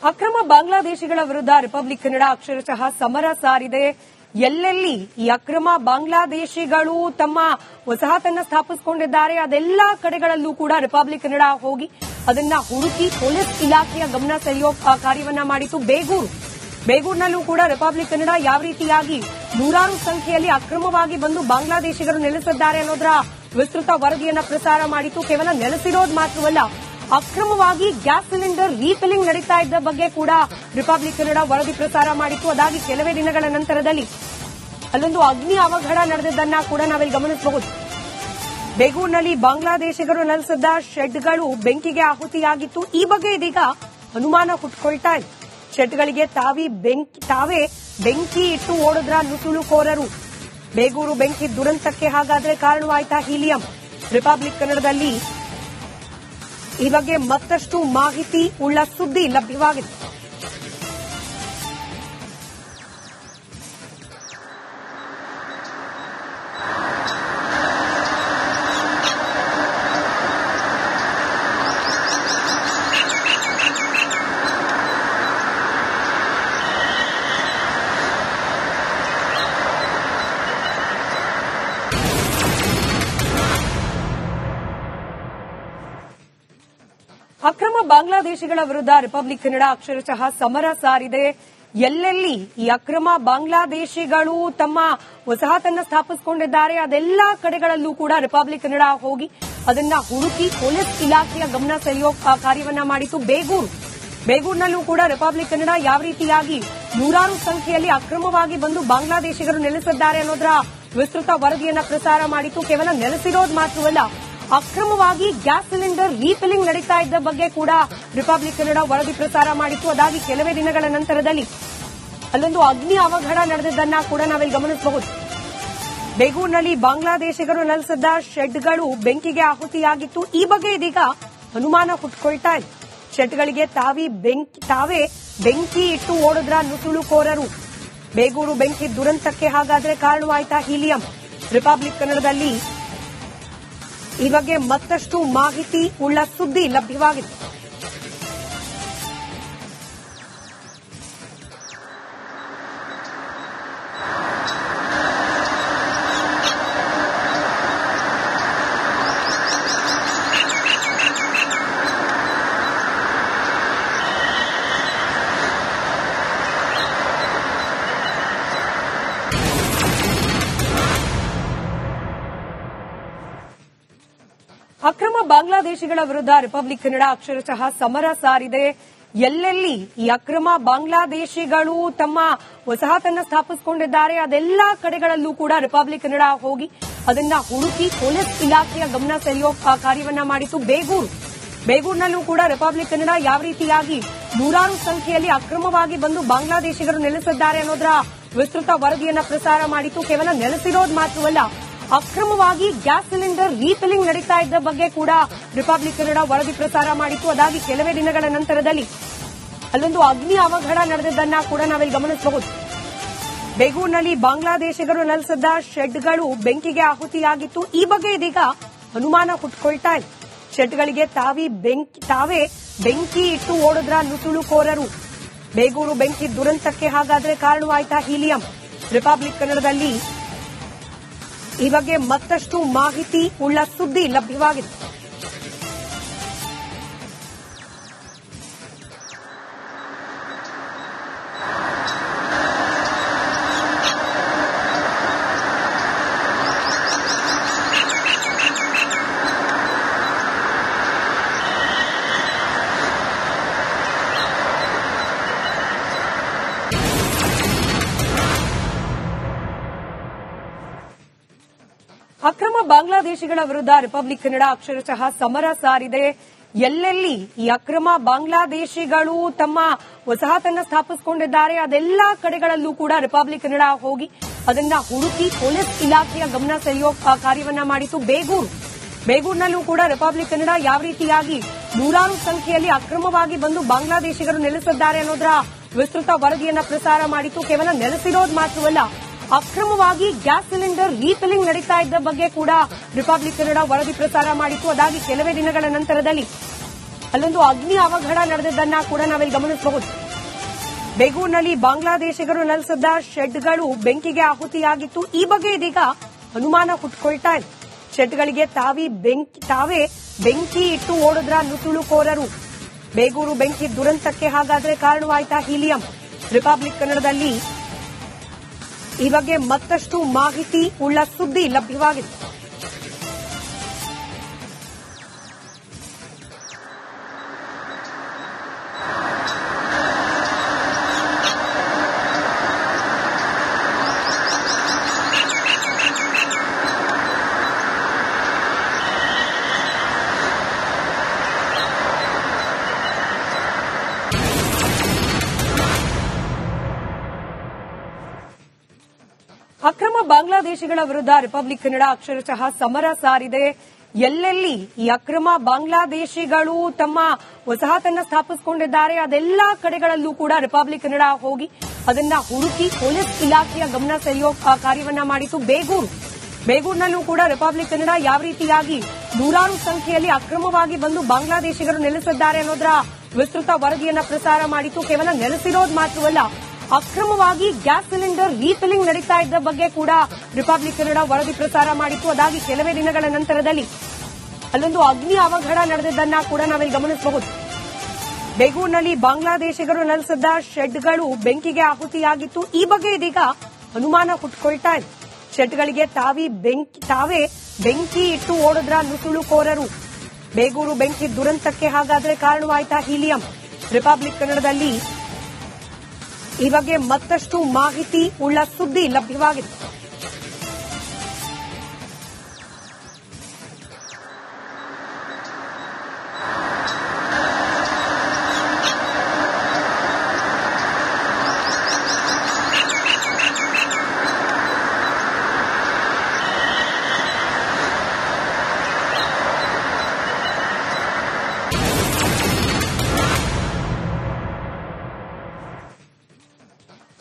ಅಕ್ರಮ ಬಾಂಗ್ಲಾದೇಶಿಗಳ ವಿರುದ್ಧ ರಿಪಬ್ಲಿಕ್ ಕನ್ನಡ ಅಕ್ಷರಶಃ ಸಮರ ಸಾರಿದೆ. ಎಲ್ಲೆಲ್ಲಿ ಈ ಅಕ್ರಮ ಬಾಂಗ್ಲಾದೇಶಿಗಳು ತಮ್ಮ ವಸಾಹತನ್ನ ಸ್ಥಾಪಿಸಿಕೊಂಡಿದ್ದಾರೆ ಅದೆಲ್ಲಾ ಕಡೆಗಳಲ್ಲೂ ಕೂಡ ರಿಪಬ್ಲಿಕ್ ಕನ್ನಡ ಹೋಗಿ ಅದನ್ನ ಹುಡುಕಿ ಪೊಲೀಸ್ ಇಲಾಖೆಯ ಗಮನ ಸೆಳೆಯೋ ಕಾರ್ಯವನ್ನ ಮಾಡಿತು. ಬೇಗೂರಿನಲ್ಲೂ ಕೂಡ ರಿಪಬ್ಲಿಕ್ ಕನ್ನಡ ಯಾವ ರೀತಿಯಾಗಿ ನೂರಾರು ಸಂಖ್ಯೆಯಲ್ಲಿ ಅಕ್ರಮವಾಗಿ ಬಂದು ಬಾಂಗ್ಲಾದೇಶಿಗರು ನೆಲೆಸಿದ್ದಾರೆ ಅನ್ನೋದರ ವಿಸ್ತೃತ ವರದಿಯನ್ನ ಪ್ರಸಾರ ಮಾಡಿತು. ಕೇವಲ ನೆಲೆಸಿರೋದು ಮಾತ್ರವಲ್ಲ, ಅಕ್ರಮವಾಗಿ ಗ್ಯಾಸ್ ಸಿಲಿಂಡರ್ ರೀಫಿಲಿಂಗ್ ನಡೀತಾ ಇದ್ದ ಬಗ್ಗೆ ಕೂಡ ರಿಪಬ್ಲಿಕ್ ಕನ್ನಡ ವರದಿ ಪ್ರಸಾರ ಮಾಡಿತ್ತು. ಅದಾಗಿ ಕೆಲವೇ ದಿನಗಳ ನಂತರದಲ್ಲಿ ಅಲ್ಲೊಂದು ಅಗ್ನಿ ಅವಘಡ ನಡೆದಿದ್ದನ್ನ ಕೂಡ ನಾವಿಲ್ಲಿ ಗಮನಿಸಬಹುದು. ಬೇಗೂರಿನಲ್ಲಿ ಬಾಂಗ್ಲಾದೇಶಿಗರು ನೆಲೆಸಿದ್ದ ಶೆಡ್ಗಳು ಬೆಂಕಿಗೆ ಆಹುತಿಯಾಗಿತ್ತು. ಈ ಬಗ್ಗೆ ಇದೀಗ ಅನುಮಾನ ಹುಟ್ಟುಕೊಳ್ತಾ ಇದೆ. ಶೆಡ್ಗಳಿಗೆ ತಾವೇ ಬೆಂಕಿ ಇಟ್ಟು ಓಡಿದ್ರ ನುಸುಳುಕೋರರು. ಬೇಗೂರು ಬೆಂಕಿ ದುರಂತಕ್ಕೆ ಹಾಗಾದ್ರೆ ಕಾರಣವಾಯ್ತಾ ಹೀಲಿಯಂ? ರಿಪಬ್ಲಿಕ್ ಕನ್ನಡದಲ್ಲಿ ಈ ಬಗ್ಗೆ ಮತ್ತಷ್ಟು ಮಾಹಿತಿ ಉಳ್ಳ ಸುದ್ದಿ ಲಭ್ಯವಾಗಿದೆ. ಅಕ್ರಮ ಬಾಂಗ್ಲಾದೇಶಿಗಳ ವಿರುದ್ಧ ರಿಪಬ್ಲಿಕ್ ಕನ್ನಡ ಅಕ್ಷರಶಃ ಸಮರ ಸಾರಿದೆ. ಎಲ್ಲೆಲ್ಲಿ ಈ ಅಕ್ರಮ ಬಾಂಗ್ಲಾದೇಶಿಗಳು ತಮ್ಮ ವಸಾಹತನ್ನ ಸ್ಥಾಪಿಸಿಕೊಂಡಿದ್ದಾರೆ ಅದೆಲ್ಲಾ ಕಡೆಗಳಲ್ಲೂ ಕೂಡ ರಿಪಬ್ಲಿಕ್ ಕನ್ನಡ ಹೋಗಿ ಅದನ್ನ ಹುಡುಕಿ ಪೊಲೀಸ್ ಇಲಾಖೆಯ ಗಮನ ಸೆಳೆಯೋ ಕಾರ್ಯವನ್ನ ಮಾಡಿತು. ಬೇಗೂರಿನಲ್ಲೂ ಕೂಡ ರಿಪಬ್ಲಿಕ್ ಕನ್ನಡ ಯಾವ ರೀತಿಯಾಗಿ ನೂರಾರು ಸಂಖ್ಯೆಯಲ್ಲಿ ಅಕ್ರಮವಾಗಿ ಬಂದು ಬಾಂಗ್ಲಾದೇಶಿಗರು ನೆಲೆಸಿದ್ದಾರೆ ಅನ್ನೋದರ ವಿಸ್ತೃತ ವರದಿಯನ್ನ ಪ್ರಸಾರ ಮಾಡಿತು. ಕೇವಲ ನೆಲೆಸಿರೋದು ಮಾತ್ರವಲ್ಲ, ಅಕ್ರಮವಾಗಿ ಗ್ಯಾಸ್ ಸಿಲಿಂಡರ್ ರೀಫಿಲಿಂಗ್ ನಡೀತಾ ಇದ್ದ ಬಗ್ಗೆ ಕೂಡ ರಿಪಬ್ಲಿಕ್ ಕನ್ನಡ ವರದಿ ಪ್ರಸಾರ ಮಾಡಿತ್ತು. ಅದಾಗಿ ಕೆಲವೇ ದಿನಗಳ ನಂತರದಲ್ಲಿ ಅಲ್ಲೊಂದು ಅಗ್ನಿ ಅವಘಡ ನಡೆದಿದ್ದನ್ನ ಕೂಡ ನಾವಿಲ್ಲಿ ಗಮನಿಸಬಹುದು. ಬೇಗೂರಿನಲ್ಲಿ ಬಾಂಗ್ಲಾದೇಶಿಗರು ನೆಲೆಸಿದ್ದ ಶೆಡ್ಗಳು ಬೆಂಕಿಗೆ ಆಹುತಿಯಾಗಿತ್ತು. ಈ ಬಗ್ಗೆ ಇದೀಗ ಅನುಮಾನ ಹುಟ್ಟುಕೊಳ್ತಾ ಇದೆ. ಶೆಡ್ಗಳಿಗೆ ತಾವೇ ಬೆಂಕಿ ಇಟ್ಟು ಓಡಿದ್ರ ನುಸುಳುಕೋರರು. ಬೇಗೂರು ಬೆಂಕಿ ದುರಂತಕ್ಕೆ ಹಾಗಾದ್ರೆ ಕಾರಣವಾಯ್ತಾ ಹೀಲಿಯಂ? ರಿಪಬ್ಲಿಕ್ ಕನ್ನಡದಲ್ಲಿ ಈ ಬಗ್ಗೆ ಮತ್ತಷ್ಟು ಮಾಹಿತಿ ಉಳ್ಳ ಸುದ್ದಿ ಲಭ್ಯವಾಗಿದೆ. ಅಕ್ರಮ ಬಾಂಗ್ಲಾದೇಶಿಗಳ ವಿರುದ್ಧ ರಿಪಬ್ಲಿಕ್ ಕನ್ನಡ ಅಕ್ಷರಶಃ ಸಮರ ಸಾರಿದೆ. ಎಲ್ಲೆಲ್ಲಿ ಈ ಅಕ್ರಮ ಬಾಂಗ್ಲಾದೇಶಿಗಳು ತಮ್ಮ ವಸಾಹತನ್ನ ಸ್ಥಾಪಿಸಿಕೊಂಡಿದ್ದಾರೆ ಅದೆಲ್ಲಾ ಕಡೆಗಳಲ್ಲೂ ಕೂಡ ರಿಪಬ್ಲಿಕ್ ಕನ್ನಡ ಹೋಗಿ ಅದನ್ನ ಹುಡುಕಿ ಪೊಲೀಸ್ ಇಲಾಖೆಯ ಗಮನ ಸೆಳೆಯೋ ಕಾರ್ಯವನ್ನ ಮಾಡಿತು. ಬೇಗೂರಿನಲ್ಲೂ ಕೂಡ ರಿಪಬ್ಲಿಕ್ ಕನ್ನಡ ಯಾವ ರೀತಿಯಾಗಿ ನೂರಾರು ಸಂಖ್ಯೆಯಲ್ಲಿ ಅಕ್ರಮವಾಗಿ ಬಂದು ಬಾಂಗ್ಲಾದೇಶಿಗರು ನೆಲೆಸಿದ್ದಾರೆ ಅನ್ನೋದರ ವಿಸ್ತೃತ ವರದಿಯನ್ನ ಪ್ರಸಾರ ಮಾಡಿತು. ಕೇವಲ ನೆಲೆಸಿರೋದು ಮಾತ್ರವಲ್ಲ, ಅಕ್ರಮವಾಗಿ ಗ್ಯಾಸ್ ಸಿಲಿಂಡರ್ ರೀಫಿಲಿಂಗ್ ನಡೀತಾ ಇದ್ದ ಬಗ್ಗೆ ಕೂಡ ರಿಪಬ್ಲಿಕ್ ಕನ್ನಡ ವರದಿ ಪ್ರಸಾರ ಮಾಡಿತ್ತು. ಅದಾಗಿ ಕೆಲವೇ ದಿನಗಳ ನಂತರದಲ್ಲಿ ಅಲ್ಲೊಂದು ಅಗ್ನಿ ಅವಘಡ ನಡೆದಿದ್ದನ್ನ ಕೂಡ ನಾವಿಲ್ಲಿ ಗಮನಿಸಬಹುದು. ಬೇಗೂರಿನಲ್ಲಿ ಬಾಂಗ್ಲಾದೇಶಿಗರು ನೆಲೆಸಿದ್ದ ಶೆಡ್ಗಳು ಬೆಂಕಿಗೆ ಆಹುತಿಯಾಗಿತ್ತು. ಈ ಬಗ್ಗೆ ಇದೀಗ ಅನುಮಾನ ಹುಟ್ಟುಕೊಳ್ತಾ ಇದೆ. ಶೆಡ್ಗಳಿಗೆ ತಾವೇ ಬೆಂಕಿ ಇಟ್ಟು ಓಡಿದ್ರ ನುಸುಳುಕೋರರು. ಬೇಗೂರು ಬೆಂಕಿ ದುರಂತಕ್ಕೆ ಹಾಗಾದ್ರೆ ಕಾರಣವಾಯ್ತಾ ಹೀಲಿಯಂ? ರಿಪಬ್ಲಿಕ್ ಕನ್ನಡದಲ್ಲಿ ಈ ಬಗ್ಗೆ ಮತ್ತಷ್ಟು ಮಾಹಿತಿ ಉಳ್ಳ ಸುದ್ದಿ ಲಭ್ಯವಾಗಿದೆ. ಅಕ್ರಮ ಬಾಂಗ್ಲಾದೇಶಿಗಳ ವಿರುದ್ಧ ರಿಪಬ್ಲಿಕ್ ಕನ್ನಡ ಅಕ್ಷರಶಃ ಸಮರ ಸಾರಿದೆ. ಎಲ್ಲೆಲ್ಲಿ ಈ ಅಕ್ರಮ ಬಾಂಗ್ಲಾದೇಶಿಗಳು ತಮ್ಮ ವಸಾಹತನ್ನ ಸ್ಥಾಪಿಸಿಕೊಂಡಿದ್ದಾರೆ ಅದೆಲ್ಲಾ ಕಡೆಗಳಲ್ಲೂ ಕೂಡ ರಿಪಬ್ಲಿಕ್ ಕನ್ನಡ ಹೋಗಿ ಅದನ್ನ ಹುಡುಕಿ ಪೊಲೀಸ್ ಇಲಾಖೆಯ ಗಮನ ಸೆಳೆಯೋ ಕಾರ್ಯವನ್ನ ಮಾಡಿತು. ಬೇಗೂರಿನಲ್ಲೂ ಕೂಡ ರಿಪಬ್ಲಿಕ್ ಕನ್ನಡ ಯಾವ ರೀತಿಯಾಗಿ ನೂರಾರು ಸಂಖ್ಯೆಯಲ್ಲಿ ಅಕ್ರಮವಾಗಿ ಬಂದು ಬಾಂಗ್ಲಾದೇಶಿಗರು ನೆಲೆಸಿದ್ದಾರೆ ಅನ್ನೋದರ ವಿಸ್ತೃತ ವರದಿಯನ್ನ ಪ್ರಸಾರ ಮಾಡಿತು. ಕೇವಲ ನೆಲೆಸಿರೋದು ಮಾತ್ರವಲ್ಲ, ಅಕ್ರಮವಾಗಿ ಗ್ಯಾಸ್ ಸಿಲಿಂಡರ್ ರೀಫಿಲಿಂಗ್ ನಡೀತಾ ಇದ್ದ ಬಗ್ಗೆ ಕೂಡ ರಿಪಬ್ಲಿಕ್ ಕನ್ನಡ ವರದಿ ಪ್ರಸಾರ ಮಾಡಿತ್ತು. ಅದಾಗಿ ಕೆಲವೇ ದಿನಗಳ ನಂತರದಲ್ಲಿ ಅಲ್ಲೊಂದು ಅಗ್ನಿ ಅವಘಡ ನಡೆದಿದ್ದನ್ನ ಕೂಡ ನಾವಿಲ್ಲಿ ಗಮನಿಸಬಹುದು. ಬೇಗೂರಿನಲ್ಲಿ ಬಾಂಗ್ಲಾದೇಶಿಗರು ನೆಲೆಸಿದ್ದ ಶೆಡ್ಗಳು ಬೆಂಕಿಗೆ ಆಹುತಿಯಾಗಿತ್ತು. ಈ ಬಗ್ಗೆ ಇದೀಗ ಅನುಮಾನ ಹುಟ್ಟುಕೊಳ್ತಾ ಇದೆ. ಶೆಡ್ಗಳಿಗೆ ತಾವೇ ಬೆಂಕಿ ಇಟ್ಟು ಓಡಿದ್ರ ನುಸುಳುಕೋರರು. ಬೇಗೂರು ಬೆಂಕಿ ದುರಂತಕ್ಕೆ ಹಾಗಾದ್ರೆ ಕಾರಣವಾಯ್ತಾ ಹೀಲಿಯಂ? ರಿಪಬ್ಲಿಕ್ ಕನ್ನಡದಲ್ಲಿ ಈ ಬಗ್ಗೆ ಮತ್ತಷ್ಟು ಮಾಹಿತಿ ಉಳ್ಳ ಸುದ್ದಿ ಲಭ್ಯವಾಗಿದೆ. ಅಕ್ರಮ ಬಾಂಗ್ಲಾದೇಶಿಗಳ ವಿರುದ್ಧ ರಿಪಬ್ಲಿಕ್ ಕನ್ನಡ ಅಕ್ಷರಶಃ ಸಮರ ಸಾರಿದೆ. ಎಲ್ಲೆಲ್ಲಿ ಈ ಅಕ್ರಮ ಬಾಂಗ್ಲಾದೇಶಿಗಳು ತಮ್ಮ ವಸಾಹತನ್ನ ಸ್ಥಾಪಿಸಿಕೊಂಡಿದ್ದಾರೆ ಅದೆಲ್ಲಾ ಕಡೆಗಳಲ್ಲೂ ಕೂಡ ರಿಪಬ್ಲಿಕ್ ಕನ್ನಡ ಹೋಗಿ ಅದನ್ನ ಹುಡುಕಿ ಪೊಲೀಸ್ ಇಲಾಖೆಯ ಗಮನ ಸೆಳೆಯೋ ಕಾರ್ಯವನ್ನ ಮಾಡಿತು. ಬೇಗೂರಿನಲ್ಲೂ ಕೂಡ ರಿಪಬ್ಲಿಕ್ ಕನ್ನಡ ಯಾವ ರೀತಿಯಾಗಿ ನೂರಾರು ಸಂಖ್ಯೆಯಲ್ಲಿ ಅಕ್ರಮವಾಗಿ ಬಂದು ಬಾಂಗ್ಲಾದೇಶಿಗರು ನೆಲೆಸಿದ್ದಾರೆ ಅನ್ನೋದರ ವಿಸ್ತೃತ ವರದಿಯನ್ನ ಪ್ರಸಾರ ಮಾಡಿತು. ಕೇವಲ ನೆಲೆಸಿರೋದು ಮಾತ್ರವಲ್ಲ, ಅಕ್ರಮವಾಗಿ ಗ್ಯಾಸ್ ಸಿಲಿಂಡರ್ ರೀಫಿಲಿಂಗ್ ನಡೀತಾ ಇದ್ದ ಬಗ್ಗೆ ಕೂಡ ರಿಪಬ್ಲಿಕ್ ಕನ್ನಡ ವರದಿ ಪ್ರಸಾರ ಮಾಡಿತ್ತು. ಅದಾಗಿ ಕೆಲವೇ ದಿನಗಳ ನಂತರದಲ್ಲಿ ಅಲ್ಲೊಂದು ಅಗ್ನಿ ಅವಘಡ ನಡೆದಿದ್ದನ್ನ ಕೂಡ ನಾವಿಲ್ಲಿ ಗಮನಿಸಬಹುದು. ಬೇಗೂರಿನಲ್ಲಿ ಬಾಂಗ್ಲಾದೇಶಿಗರು ನೆಲೆಸಿದ್ದ ಶೆಡ್ಗಳು ಬೆಂಕಿಗೆ ಆಹುತಿಯಾಗಿತ್ತು. ಈ ಬಗ್ಗೆ ಇದೀಗ ಅನುಮಾನ ಹುಟ್ಟುಕೊಳ್ತಾ ಇದೆ. ಶೆಡ್ಗಳಿಗೆ ತಾವೇ ಬೆಂಕಿ ಇಟ್ಟು ಓಡಿದ್ರ ನುಸುಳುಕೋರರು. ಬೇಗೂರು ಬೆಂಕಿ ದುರಂತಕ್ಕೆ ಹಾಗಾದ್ರೆ ಕಾರಣವಾಯ್ತಾ ಹೀಲಿಯಂ? ರಿಪಬ್ಲಿಕ್ ಕನ್ನಡದಲ್ಲಿ ಈ ಬಗ್ಗೆ ಮತ್ತಷ್ಟು ಮಾಹಿತಿ ಉಳ್ಳ ಸುದ್ದಿ ಲಭ್ಯವಾಗಿದೆ.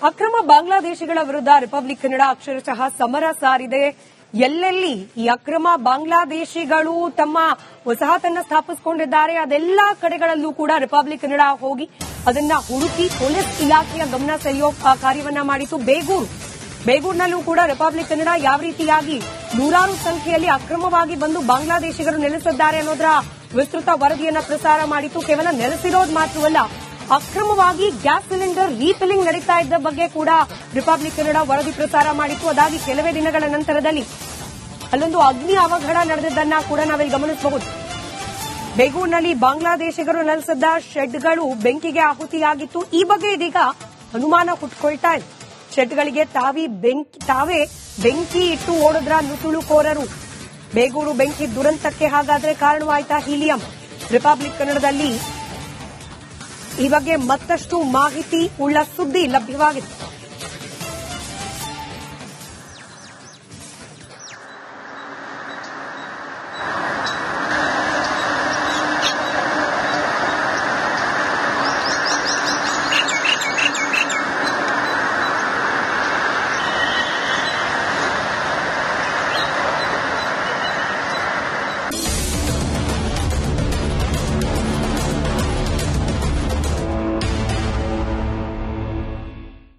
ಅಕ್ರಮ ಬಾಂಗ್ಲಾದೇಶಿಗಳ ವಿರುದ್ಧ ರಿಪಬ್ಲಿಕ್ ಕನ್ನಡ ಅಕ್ಷರಶಃ ಸಮರ ಸಾರಿದೆ. ಎಲ್ಲೆಲ್ಲಿ ಈ ಅಕ್ರಮ ಬಾಂಗ್ಲಾದೇಶಿಗಳು ತಮ್ಮ ವಸಾಹತನ್ನ ಸ್ಥಾಪಿಸಿಕೊಂಡಿದ್ದಾರೆ ಅದೆಲ್ಲಾ ಕಡೆಗಳಲ್ಲೂ ಕೂಡ ರಿಪಬ್ಲಿಕ್ ಕನ್ನಡ ಹೋಗಿ ಅದನ್ನ ಹುಡುಕಿ ಪೊಲೀಸ್ ಇಲಾಖೆಯ ಗಮನ ಸೆಳೆಯೋ ಕಾರ್ಯವನ್ನ ಮಾಡಿತು. ಬೇಗೂರಿನಲ್ಲೂ ಕೂಡ ರಿಪಬ್ಲಿಕ್ ಕನ್ನಡ ಯಾವ ರೀತಿಯಾಗಿ ನೂರಾರು ಸಂಖ್ಯೆಯಲ್ಲಿ ಅಕ್ರಮವಾಗಿ ಬಂದು ಬಾಂಗ್ಲಾದೇಶಿಗರು ನೆಲೆಸಿದ್ದಾರೆ ಅನ್ನೋದರ ವಿಸ್ತೃತ ವರದಿಯನ್ನ ಪ್ರಸಾರ ಮಾಡಿತು. ಕೇವಲ ನೆಲೆಸಿರೋದು ಮಾತ್ರವಲ್ಲ, ಅಕ್ರಮವಾಗಿ ಗ್ಯಾಸ್ ಸಿಲಿಂಡರ್ ರೀಫಿಲಿಂಗ್ ನಡೀತಾ ಇದ್ದ ಬಗ್ಗೆ ಕೂಡ ರಿಪಬ್ಲಿಕ್ ಕನ್ನಡ ವರದಿ ಪ್ರಸಾರ ಮಾಡಿತ್ತು. ಅದಾಗಿ ಕೆಲವೇ ದಿನಗಳ ನಂತರದಲ್ಲಿ ಅಲ್ಲೊಂದು ಅಗ್ನಿ ಅವಘಡ ನಡೆದಿದ್ದನ್ನ ಕೂಡ ನಾವಿಲ್ಲಿ ಗಮನಿಸಬಹುದು. ಬೇಗೂರಿನಲ್ಲಿ ಬಾಂಗ್ಲಾದೇಶಿಗರು ನೆಲೆಸಿದ್ದ ಶೆಡ್ಗಳು ಬೆಂಕಿಗೆ ಆಹುತಿಯಾಗಿತ್ತು. ಈ ಬಗ್ಗೆ ಇದೀಗ ಅನುಮಾನ ಹುಟ್ಟುಕೊಳ್ತಾ ಇದೆ. ಶೆಡ್ಗಳಿಗೆ ತಾವೇ ಬೆಂಕಿ ಇಟ್ಟು ಓಡಿದ್ರ ನುಸುಳುಕೋರರು. ಬೇಗೂರು ಬೆಂಕಿ ದುರಂತಕ್ಕೆ ಹಾಗಾದ್ರೆ ಕಾರಣವಾಯ್ತಾ ಹೀಲಿಯಂ? ರಿಪಬ್ಲಿಕ್ ಕನ್ನಡದಲ್ಲಿ ಈ ಬಗ್ಗೆ ಮತ್ತಷ್ಟು ಮಾಹಿತಿ ಉಳ್ಳ ಸುದ್ದಿ ಲಭ್ಯವಾಗಿದೆ.